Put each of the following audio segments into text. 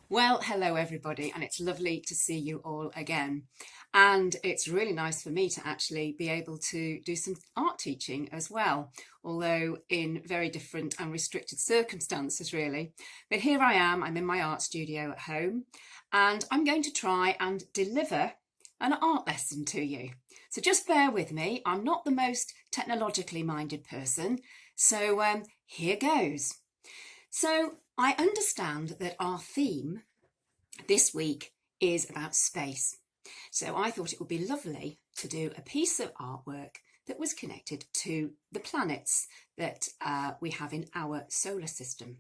Well, hello everybody, and it's lovely to see you all again. And it's really nice for me to actually be able to do some art teaching as well, although in very different and restricted circumstances, really. But here I am, I'm in my art studio at home, and I'm going to try and deliver an art lesson to you. So just bear with me, I'm not the most technologically minded person, so here goes. So I understand that our theme this week is about space. So I thought it would be lovely to do a piece of artwork that was connected to the planets that we have in our solar system.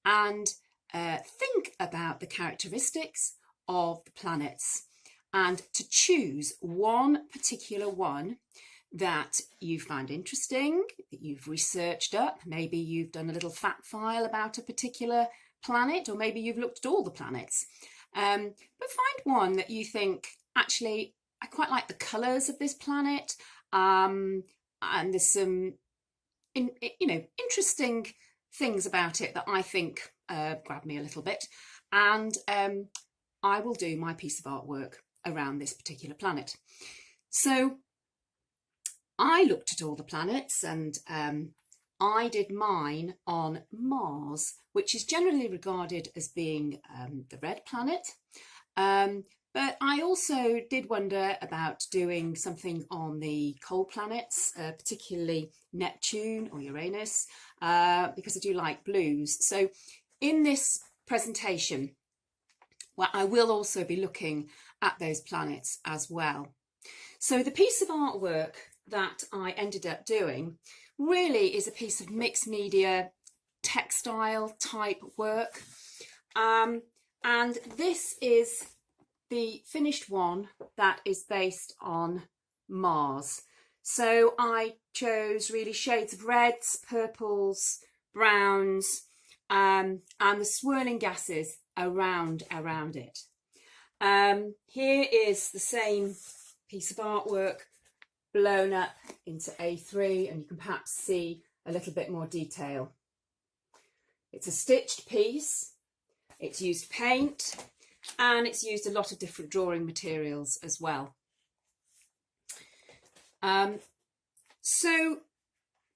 And think about the characteristics of the planets and to choose one particular one that you find interesting, that you've researched up. Maybe you've done a little fact file about a particular planet, or maybe you've looked at all the planets. But find one that you think, actually, I quite like the colours of this planet, and there's some, interesting things about it that I think grab me a little bit, and I will do my piece of artwork around this particular planet. So I looked at all the planets and I did mine on Mars, which is generally regarded as being the red planet. But I also did wonder about doing something on the cold planets, particularly Neptune or Uranus, because I do like blues. So in this presentation, well, I will also be looking at those planets as well. So the piece of artwork that I ended up doing really is a piece of mixed media textile type work, and this is the finished one that is based on Mars. So I chose really shades of reds, purples, browns, and the swirling gases around it. Here is the same piece of artwork blown up into A3, and you can perhaps see a little bit more detail. It's a stitched piece, it's used paint, and it's used a lot of different drawing materials as well. So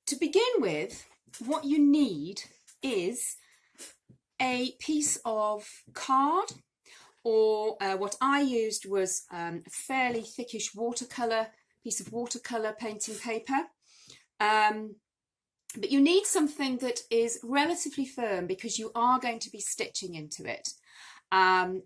to begin with, what you need is a piece of card, or what I used was a fairly thickish piece of watercolour painting paper. But you need something that is relatively firm because you are going to be stitching into it.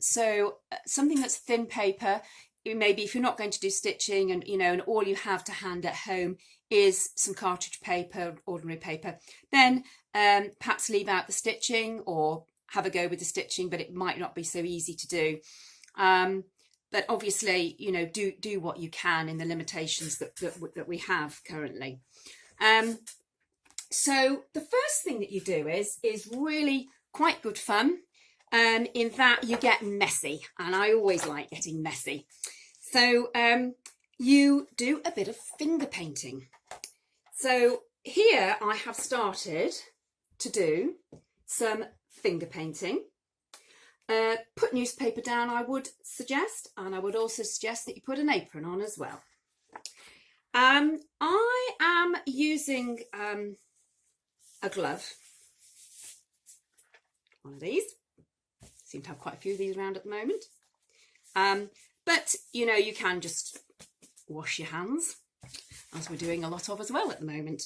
So something that's thin paper, maybe if you're not going to do stitching and all you have to hand at home is some cartridge paper, ordinary paper, then perhaps leave out the stitching or have a go with the stitching, but it might not be so easy to do. But obviously, do what you can in the limitations that we have currently. So the first thing that you do is really quite good fun, in that you get messy, and I always like getting messy. So you do a bit of finger painting. So here I have started to do some finger painting. Put newspaper down, I would suggest, and I would also suggest that you put an apron on as well. I am using a glove, one of these. Seem to have quite a few of these around at the moment. But you can just wash your hands, as we're doing a lot of as well at the moment,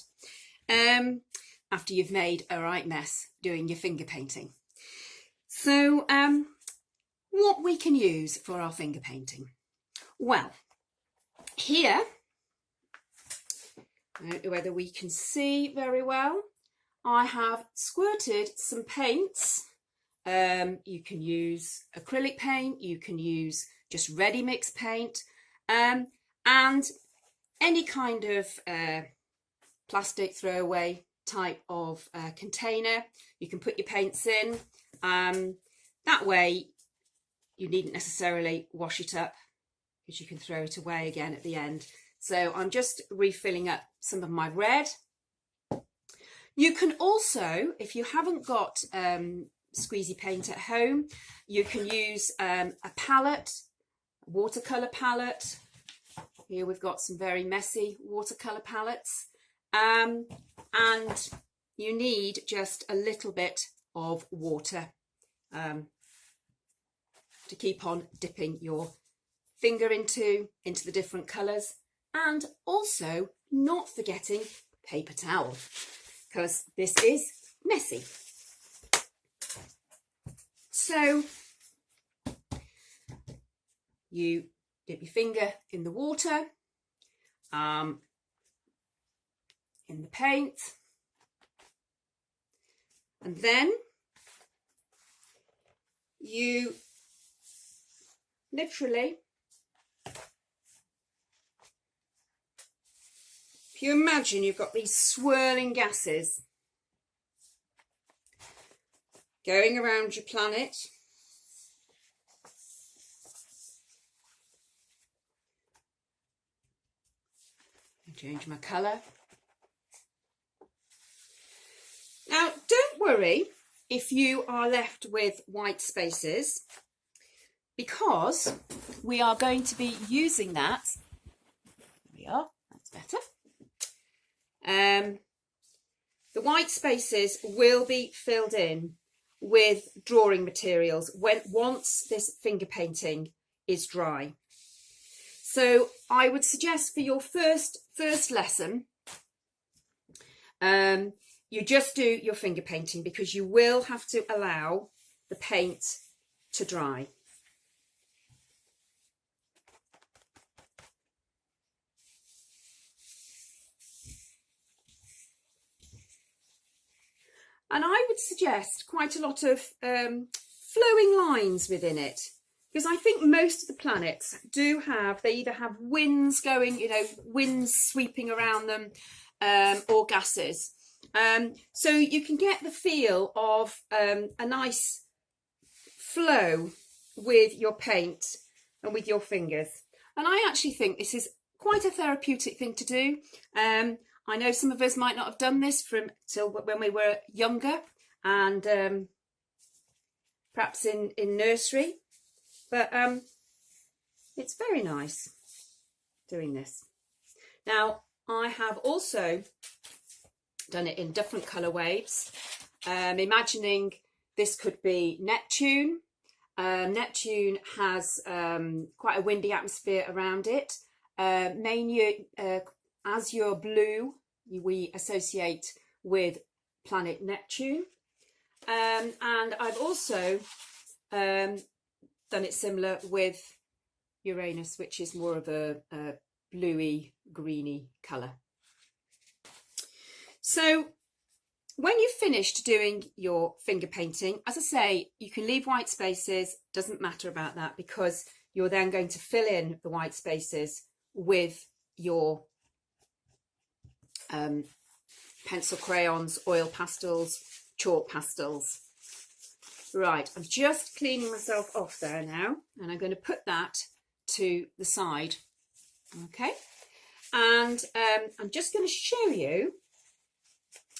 after you've made a right mess doing your finger painting. So what we can use for our finger painting? Well, here, I don't know whether we can see very well, I have squirted some paints. You can use acrylic paint, you can use just ready mix paint, and any kind of plastic throwaway type of container you can put your paints in. That way you needn't necessarily wash it up, because you can throw it away again at the end. So I'm just refilling up some of my red. You can also, if you haven't got squeezy paint at home. You can use a palette, a watercolour palette. Here we've got some very messy watercolour palettes. And you need just a little bit of water to keep on dipping your finger into the different colours, and also not forgetting paper towel, because this is messy. So you dip your finger in the water, in the paint, and then you literally, if you imagine you've got these swirling gases going around your planet, change my colour. Now, don't worry if you are left with white spaces, because we are going to be using that. There we are, that's better. The white spaces will be filled in with drawing materials once this finger painting is dry. So I would suggest for your first lesson, you just do your finger painting, because you will have to allow the paint to dry. And I would suggest quite a lot of flowing lines within it, because I think most of the planets do have, they either have winds going, winds sweeping around them, or gases. So you can get the feel of a nice flow with your paint and with your fingers. And I actually think this is quite a therapeutic thing to do. I know some of us might not have done this till when we were younger, and perhaps in nursery, but it's very nice doing this. Now, I have also done it in different colour waves, imagining this could be Neptune. Neptune has quite a windy atmosphere around it. Azure blue we associate with planet Neptune, and I've also done it similar with Uranus, which is more of a bluey greeny colour. So when you've finished doing your finger painting, as I say, you can leave white spaces, doesn't matter about that, because you're then going to fill in the white spaces with your pencil crayons, oil pastels, chalk pastels. Right, I'm just cleaning myself off there now, and I'm going to put that to the side. Okay, and I'm just going to show you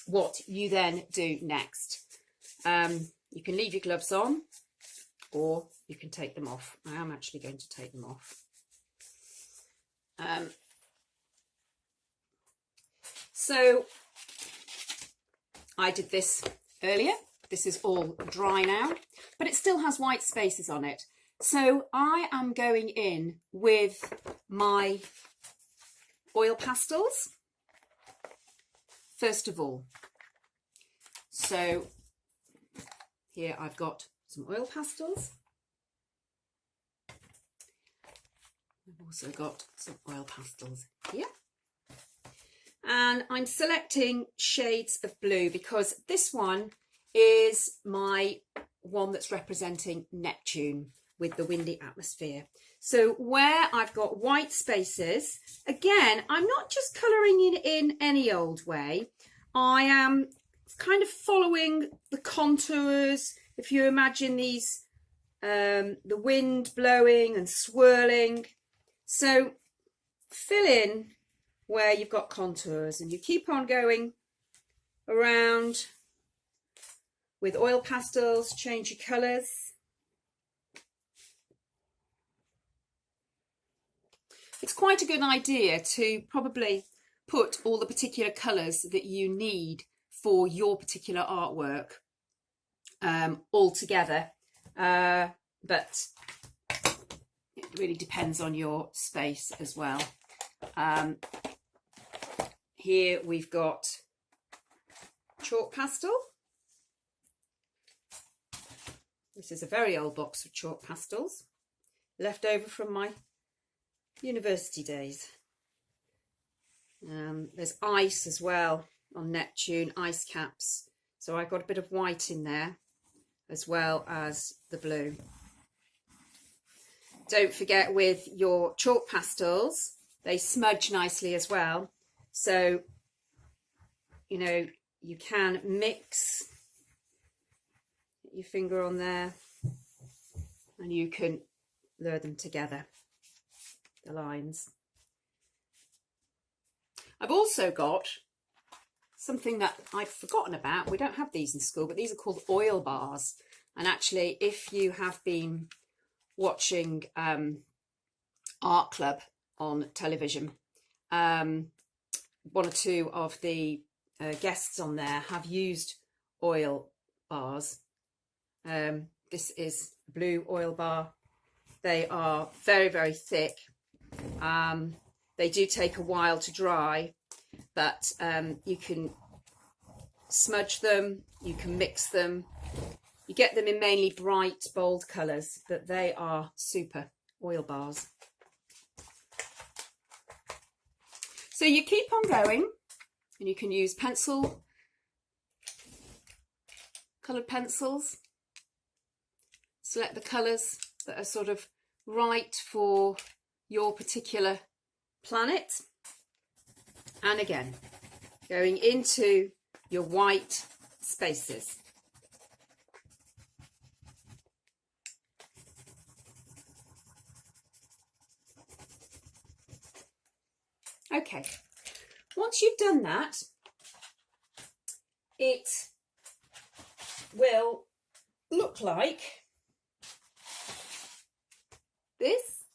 what you then do next. You can leave your gloves on, or you can take them off. I am actually going to take them off. So I did this earlier. This is all dry now, but it still has white spaces on it. So I am going in with my oil pastels first of all. So here I've got some oil pastels. I've also got some oil pastels here. And I'm selecting shades of blue because this one is my one that's representing Neptune with the windy atmosphere. So where I've got white spaces, again, I'm not just colouring in any old way. I am kind of following the contours. If you imagine these, the wind blowing and swirling. So fill in where you've got contours and you keep on going around with oil pastels, change your colours. It's quite a good idea to probably put all the particular colours that you need for your particular artwork all together, but it really depends on your space as well. Here we've got chalk pastel. This is a very old box of chalk pastels, left over from my university days. There's ice as well on Neptune, ice caps. So I've got a bit of white in there as well as the blue. Don't forget with your chalk pastels, they smudge nicely as well. So, you know, you can mix your finger on there and you can lure them together, the lines. I've also got something that I've forgotten about. We don't have these in school, but these are called oil bars. And actually, if you have been watching Art Club on television, one or two of the guests on there have used oil bars. This is a blue oil bar. They are very, very thick. They do take a while to dry, but you can smudge them, you can mix them. You get them in mainly bright, bold colours, but they are super oil bars. So you keep on going, and you can use coloured pencils. Select the colours that are sort of right for your particular planet. And again, going into your white spaces. Okay, once you've done that, it will look like this.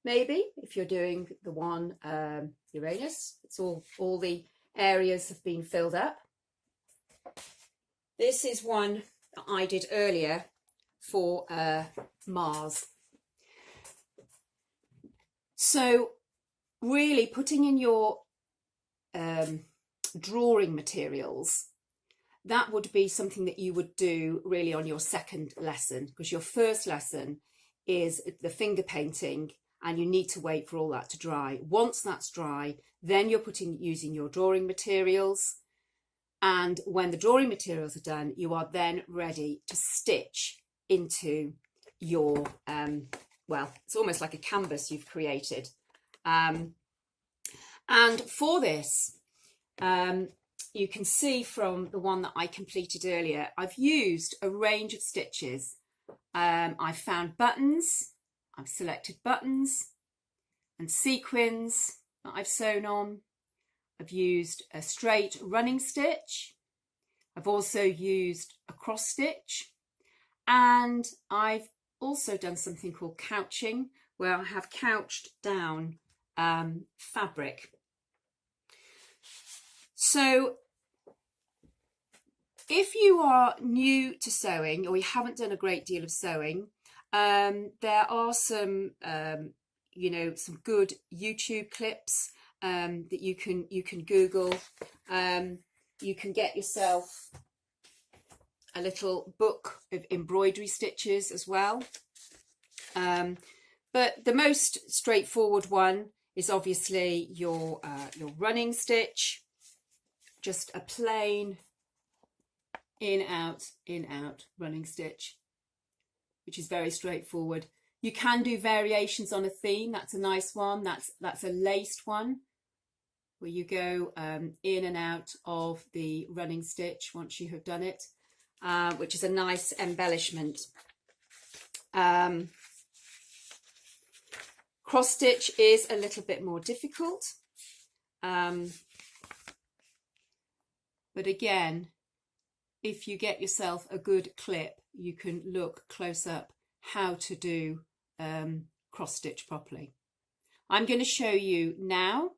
Maybe if you're doing the one Uranus, it's all the areas have been filled up. This is one that I did earlier for Mars. So really putting in your drawing materials, that would be something that you would do really on your second lesson, because your first lesson is the finger painting and you need to wait for all that to dry. Once that's dry, then you're using your drawing materials. And when the drawing materials are done, you are then ready to stitch into your, well, it's almost like a canvas you've created. And for this, you can see from the one that I completed earlier, I've used a range of stitches. I've found buttons, I've selected buttons and sequins that I've sewn on. I've used a straight running stitch. I've also used a cross stitch, and I've also done something called couching, where I have couched down fabric. So if you are new to sewing or you haven't done a great deal of sewing, there are some you know, some good YouTube clips that you can Google. You can get yourself a little book of embroidery stitches as well. But the most straightforward one is obviously your running stitch, just a plain in out running stitch, which is very straightforward. You can do variations on a theme. That's a nice one. That's a laced one, where you go in and out of the running stitch once you have done it, which is a nice embellishment. Cross stitch is a little bit more difficult, but again, if you get yourself a good clip, you can look close up how to do cross stitch properly. I'm going to show you now,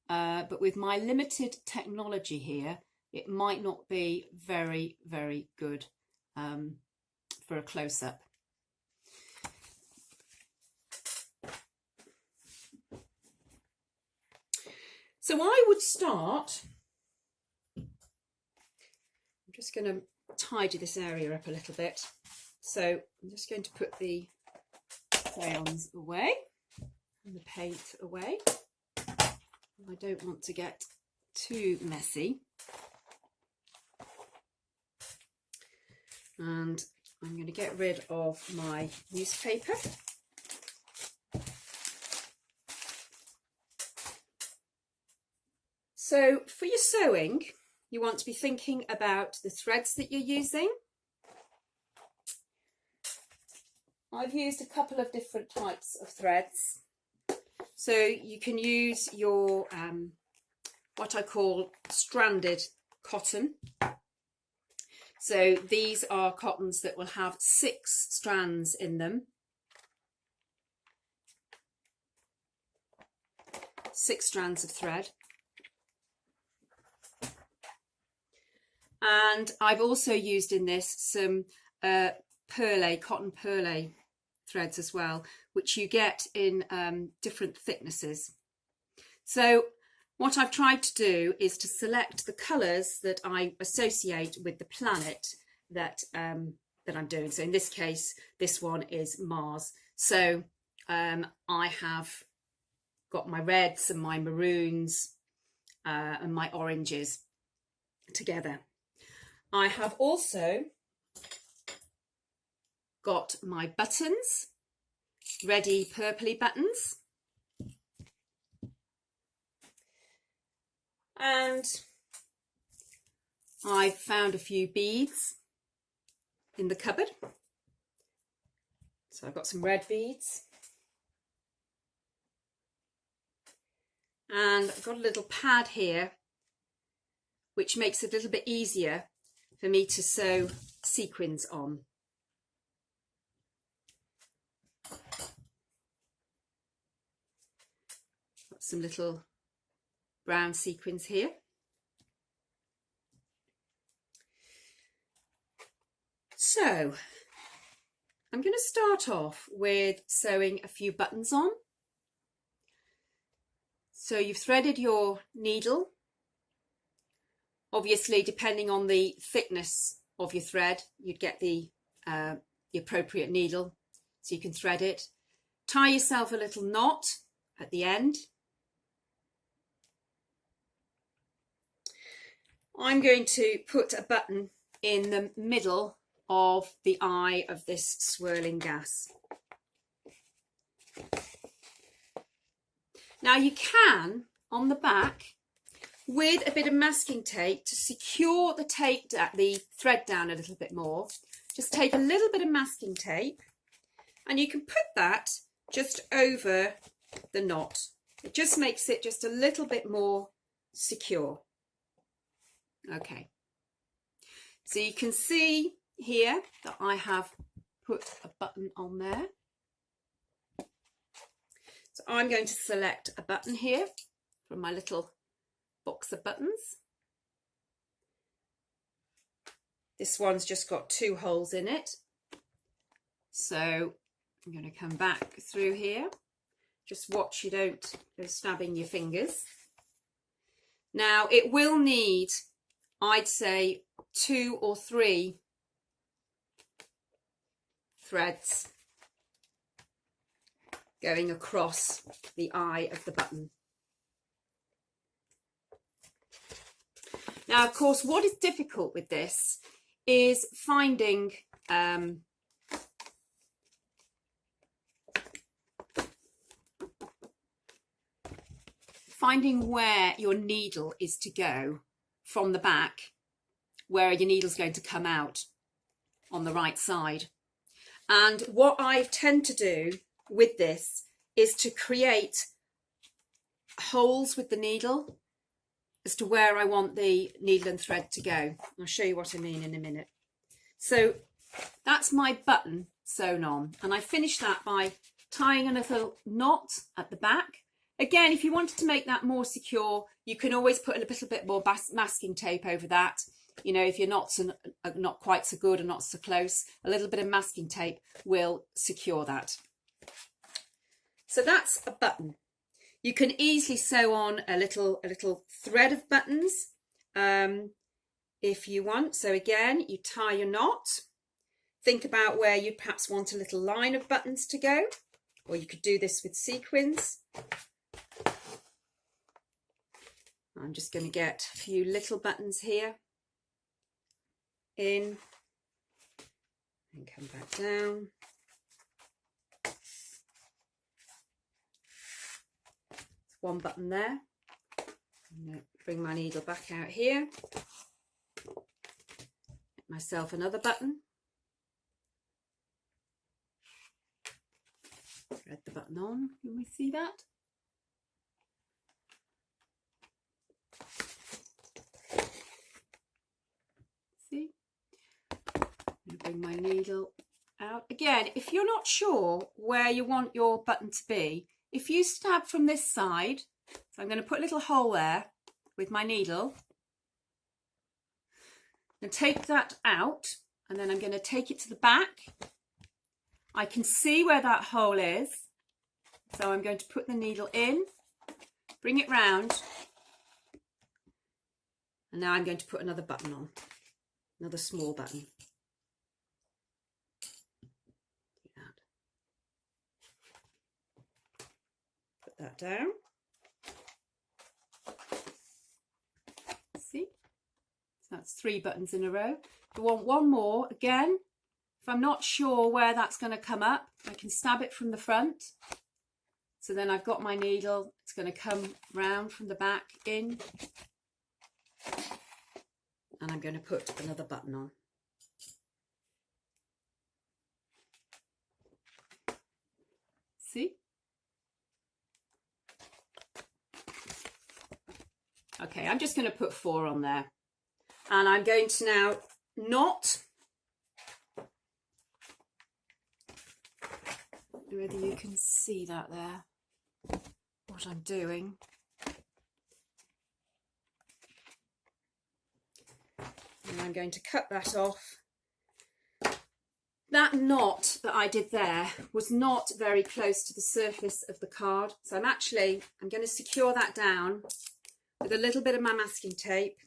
but with my limited technology here, it might not be very, very good for a close-up. So I would start, I'm just going to tidy this area up a little bit. So I'm just going to put the crayons away and the paint away. I don't want to get too messy. And I'm going to get rid of my newspaper. So for your sewing, you want to be thinking about the threads that you're using. I've used a couple of different types of threads. So you can use your, what I call stranded cotton. So these are cottons that will have 6 strands in them. 6 strands of thread. And I've also used in this some perle, cotton perle threads as well, which you get in different thicknesses. So what I've tried to do is to select the colours that I associate with the planet that that I'm doing. So in this case, this one is Mars. So I have got my reds and my maroons and my oranges together. I have also got my buttons, ready purpley buttons. And I found a few beads in the cupboard. So I've got some red beads. And I've got a little pad here, which makes it a little bit easier for me to sew sequins on. Got some little brown sequins here. So I'm going to start off with sewing a few buttons on. So you've threaded your needle. Obviously, depending on the thickness of your thread, you'd get the appropriate needle, so you can thread it. Tie yourself a little knot at the end. I'm going to put a button in the middle of the eye of this swirling gas. Now you can, on the back, with a bit of masking tape to secure the thread down a little bit more, just take a little bit of masking tape and you can put that just over the knot. It just makes it just a little bit more secure. Okay, so you can see here that I have put a button on there. So I'm going to select a button here from my little box of buttons. This one's just got 2 holes in it. So I'm going to come back through here. Just watch you don't go stabbing your fingers. Now it will need, I'd say, 2 or 3 threads going across the eye of the button. Now, of course, what is difficult with this is finding where your needle is to go from the back, where your needle's going to come out on the right side. And what I tend to do with this is to create holes with the needle as to where I want the needle and thread to go. I'll show you what I mean in a minute. So that's my button sewn on, and I finished that by tying a little knot at the back. Again, if you wanted to make that more secure, you can always put a little bit more masking tape over that. You know, if you're not quite so good or not so close, a little bit of masking tape will secure that. So that's a button. You can easily sew on a little thread of buttons if you want. So again, you tie your knot. Think about where you perhaps want a little line of buttons to go, or you could do this with sequins. I'm just going to get a few little buttons here in and come back down. One button there. I'm going to bring my needle back out here. Get myself another button. Thread the button on. Can we see that? See? I'm going to bring my needle out. Again, if you're not sure where you want your button to be, if you stab from this side, so I'm going to put a little hole there with my needle and take that out, and then I'm going to take it to the back. I can see where that hole is, so I'm going to put the needle in, bring it round, and now I'm going to put another button on, another small button. Put that down. See? So that's 3 buttons in a row. I want one more. Again, if I'm not sure where that's going to come up, I can stab it from the front. So then I've got my needle. It's going to come round from the back in. And I'm going to put another button on. See? Okay, I'm just going to put 4 on there. And I'm going to now knot. Whether you can see that there, what I'm doing. And I'm going to cut that off. That knot that I did there was not very close to the surface of the card. So I'm going to secure that down with a little bit of my masking tape.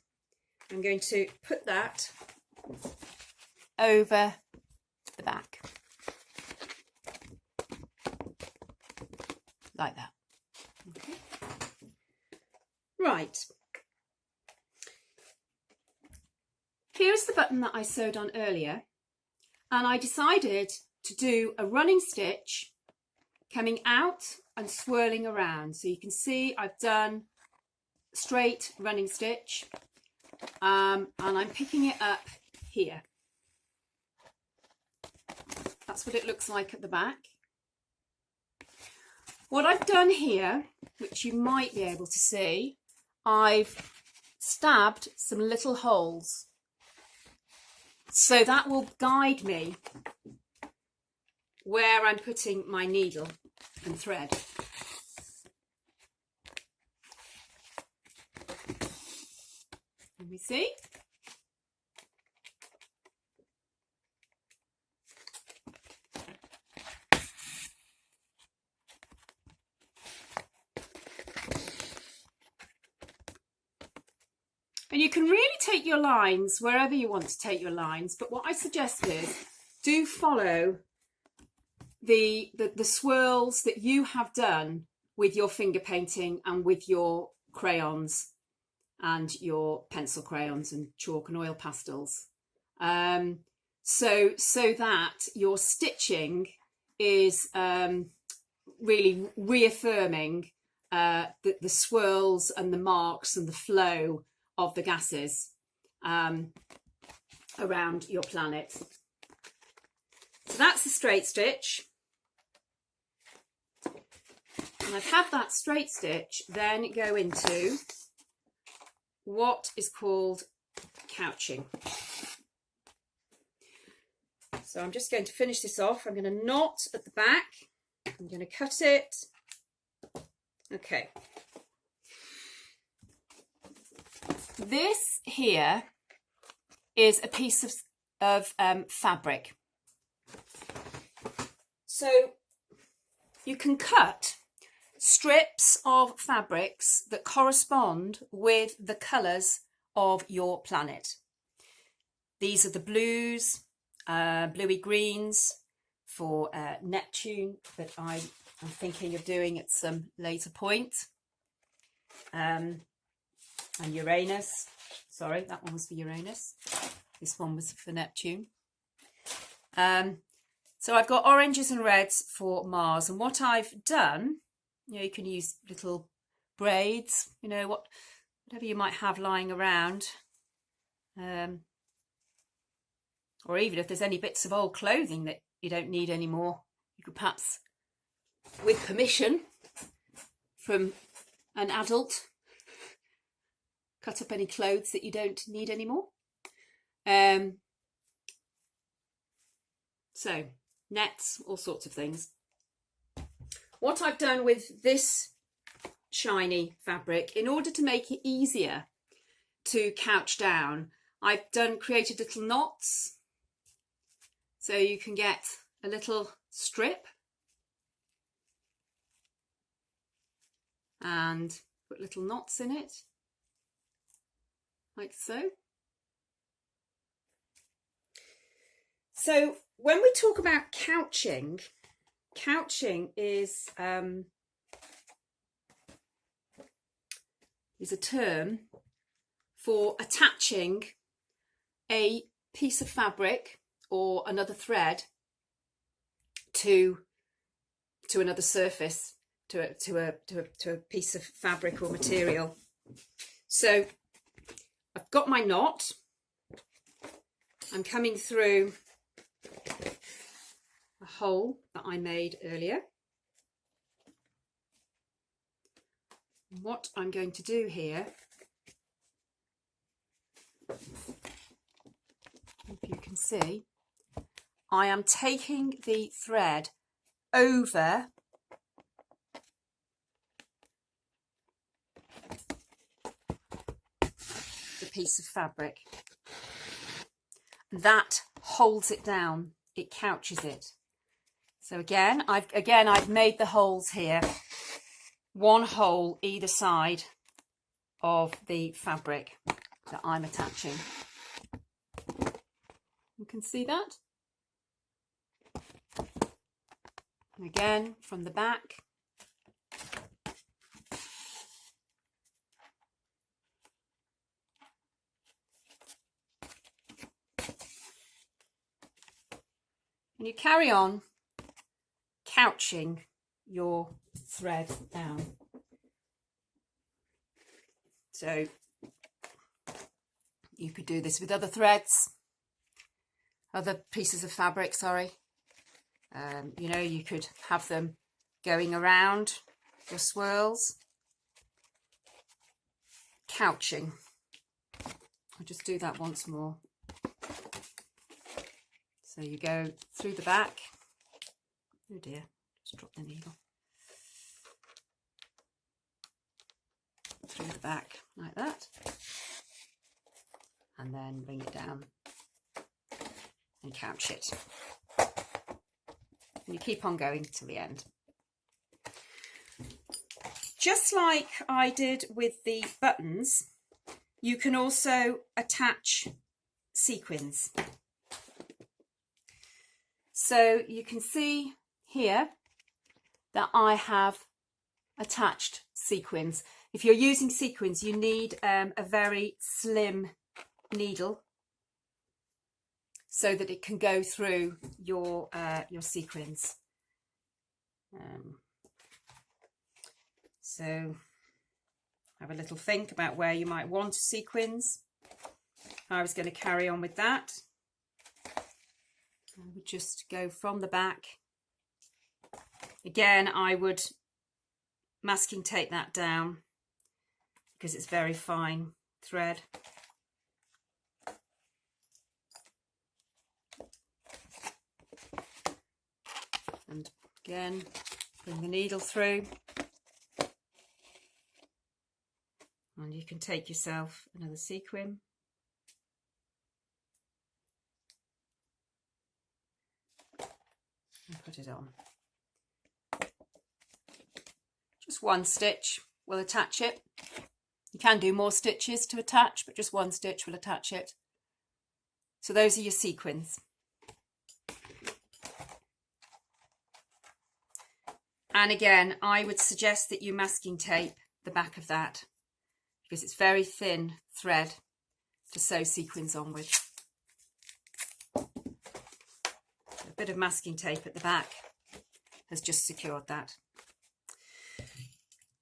I'm going to put that over the back. Like that. Okay. Right. Here's the button that I sewed on earlier, and I decided to do a running stitch coming out and swirling around. So you can see I've done straight running stitch, and I'm picking it up here. That's what it looks like at the back. What I've done here, which you might be able to see, I've stabbed some little holes. So that will guide me where I'm putting my needle and thread. Can we see? And you can really take your lines wherever you want to take your lines, but what I suggest is do follow the swirls that you have done with your finger painting and with your crayons and your pencil crayons and chalk and oil pastels, so that your stitching is really reaffirming the swirls and the marks and the flow of the gases around your planet. So that's the straight stitch. And I've had that straight stitch then go into what is called couching. So I'm just going to finish this off. I'm going to knot at the back. I'm going to cut it. Okay. This here is a piece of fabric. So you can cut strips of fabrics that correspond with the colours of your planet. These are the blues, bluey greens for Neptune that I am thinking of doing at some later point. And Uranus, sorry, that one was for Uranus. This one was for Neptune. So I've got oranges and reds for Mars. And what I've done, you know, you can use little braids, you know, whatever you might have lying around. Or even if there's any bits of old clothing that you don't need anymore, you could perhaps, with permission from an adult, cut up any clothes that you don't need anymore. So nets, all sorts of things. What I've done with this shiny fabric, in order to make it easier to couch down, I've created little knots. So you can get a little strip and put little knots in it, like so. So when we talk about couching, couching is a term for attaching a piece of fabric or another thread to another surface, to a piece of fabric or material. So I've got my knot. I'm coming through a hole that I made earlier. What I'm going to do here, if you can see, I am taking the thread over the piece of fabric. That holds it down, it couches it. So again I've made the holes here, one hole either side of the fabric that I'm attaching. You can see that. And again from the back. And you carry on couching your thread down. So you could do this with other threads, other pieces of fabric, sorry. You know, you could have them going around your swirls. Couching. I'll just do that once more. So you go through the back. Oh dear, just dropped the needle. Through the back like that. And then bring it down and couch it. And you keep on going till the end. Just like I did with the buttons, you can also attach sequins. So you can see here that I have attached sequins. If you're using sequins, you need a very slim needle so that it can go through your sequins. So have a little think about where you might want sequins. I was going to carry on with that. I would just go from the back. Again, I would masking tape that down because it's very fine thread. And again, bring the needle through. And you can take yourself another sequin. And put it on. Just one stitch will attach it. You can do more stitches to attach, but just one stitch will attach it. So those are your sequins. And again, I would suggest that you masking tape the back of that because it's very thin thread to sew sequins on with. A bit of masking tape at the back has just secured that.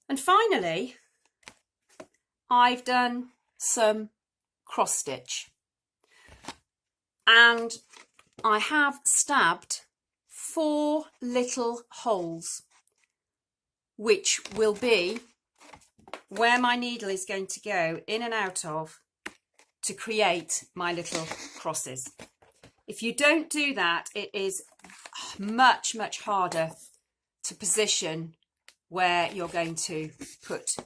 And finally, I've done some cross stitch, and I have stabbed 4 little holes, which will be where my needle is going to go in and out of to create my little crosses. If you don't do that, it is much, much harder to position where you're going to put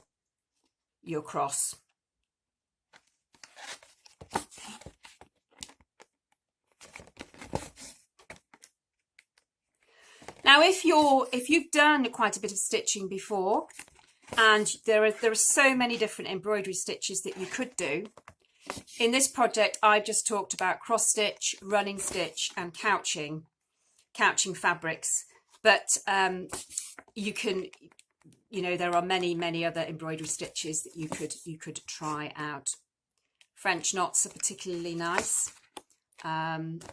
your cross. Now, if you've done quite a bit of stitching before, and there are so many different embroidery stitches that you could do. In this project, I've just talked about cross stitch, running stitch, and couching fabrics. But you can, there are many other embroidery stitches that you could try out. French knots are particularly nice and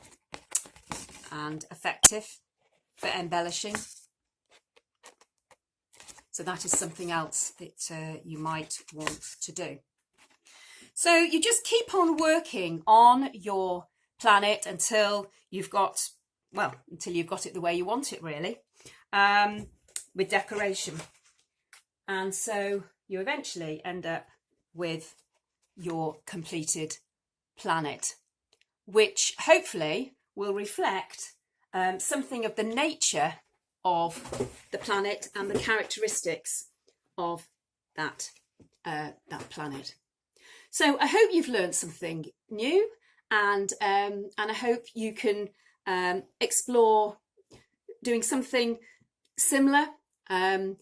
effective for embellishing. So that is something else that you might want to do. So you just keep on working on your planet until you've got it the way you want it, really, with decoration. And so you eventually end up with your completed planet, which hopefully will reflect something of the nature of the planet and the characteristics of that planet. So I hope you've learned something new, and I hope you can explore doing something similar and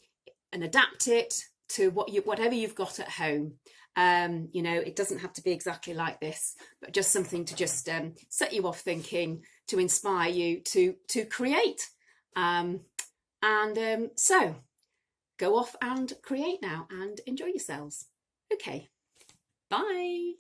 adapt it to whatever you've got at home. It doesn't have to be exactly like this, but just something to just set you off thinking, to inspire you to create. So go off and create now and enjoy yourselves. Okay, bye.